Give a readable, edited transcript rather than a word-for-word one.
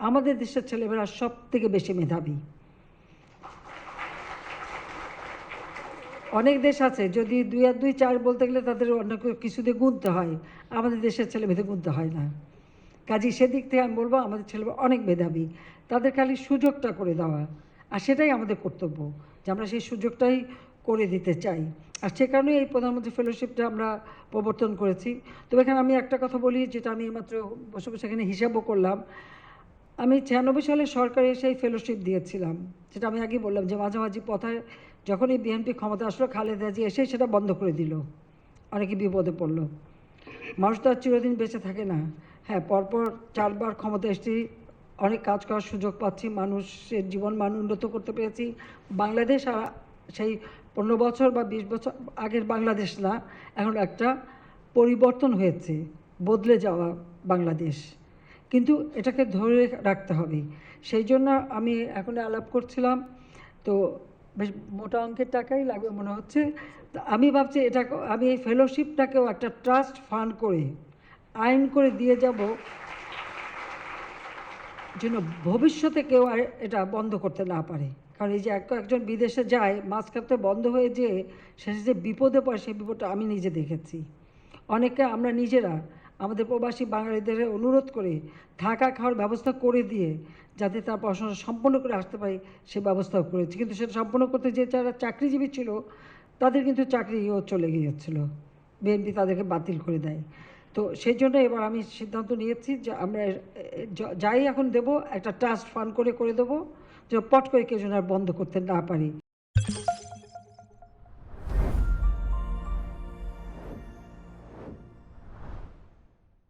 আমাদের দেশের ছেলেমেয়েরা সব থেকে বেশি মেধাবী। অনেক দেশ আছে যদি 2 আর 2 4 বলতে গেলে তাদের অন্য কিছু দিয়ে গুনতে হয়, আমাদের দেশের ছেলেমেয়েদের গুনতে হয় না। কাজেই সেদিক থেকে আমি বলবো আমাদের ছেলেমেয়েরা অনেক মেধাবী, তাদের খালি সুযোগটা করে দেওয়া, আর সেটাই আমাদের কর্তব্য যে আমরা সেই সুযোগটাই করে দিতে চাই। আর সে কারণেই এই প্রধানমন্ত্রী ফেলোশিপটা আমরা প্রবর্তন করেছি। তবে এখানে আমি একটা কথা বলি, যেটা আমি এইমাত্র বসে বসে এখানে হিসাবও করলাম। আমি 96 সালে সরকারে সেই ফেলোশিপ দিয়েছিলাম, যেটা আমি আগেই বললাম যে মাঝামাঝি পথায় যখনই বিএনপি ক্ষমতা আসলো, খালেদা জিয়া এসে সেটা বন্ধ করে দিল, অনেকে বিপদে পড়লো। মানুষ তো আর চিরদিন বেঁচে থাকে না। হ্যাঁ, পরপর 4 বার ক্ষমতা এসেছি, অনেক কাজ করার সুযোগ পাচ্ছি, মানুষের জীবন মান উন্নত করতে পেরেছি। বাংলাদেশ আর সেই 15 বছর বা 20 বছর আগের বাংলাদেশ না, এখন একটা পরিবর্তন হয়েছে, বদলে যাওয়া বাংলাদেশ। কিন্তু এটাকে ধরে রাখতে হবে। সেই জন্য আমি এখন আলাপ করছিলাম, তো বেশ মোটা অঙ্কের টাকাই লাগবে মনে হচ্ছে। তো আমি ভাবছি এটা আমি এই ফেলোশিপটাকেও একটা ট্রাস্ট ফান্ড করে আইন করে দিয়ে যাব, যেন ভবিষ্যতে কেউ আর এটা বন্ধ করতে না পারে। কারণ এই যে একজন বিদেশে যায়, মাঝখানে বন্ধ হয়ে যেয়ে শেষে যে বিপদে পড়ে, সেই বিপদটা আমি নিজে দেখেছি। অনেকে আমরা নিজেরা আমাদের প্রবাসী বাঙালিদের অনুরোধ করে থাকা খাওয়ার ব্যবস্থা করে দিয়ে যাতে তার পড়াশোনা সম্পন্ন করে আসতে পারি, সে ব্যবস্থাও করেছি। কিন্তু সেটা সম্পন্ন করতে যে যারা চাকরিজীবী ছিল, তাদের কিন্তু চাকরিও চলে গিয়েছিল, বিএনপি তাদেরকে বাতিল করে দেয়। তো সেই জন্য এবার আমি সিদ্ধান্ত নিয়েছি যে আমরা যাই এখন দেবো, একটা ট্রাস্ট ফান্ড করে দেবো, যে পট করে কেউ যেন আর বন্ধ করতে না পারি।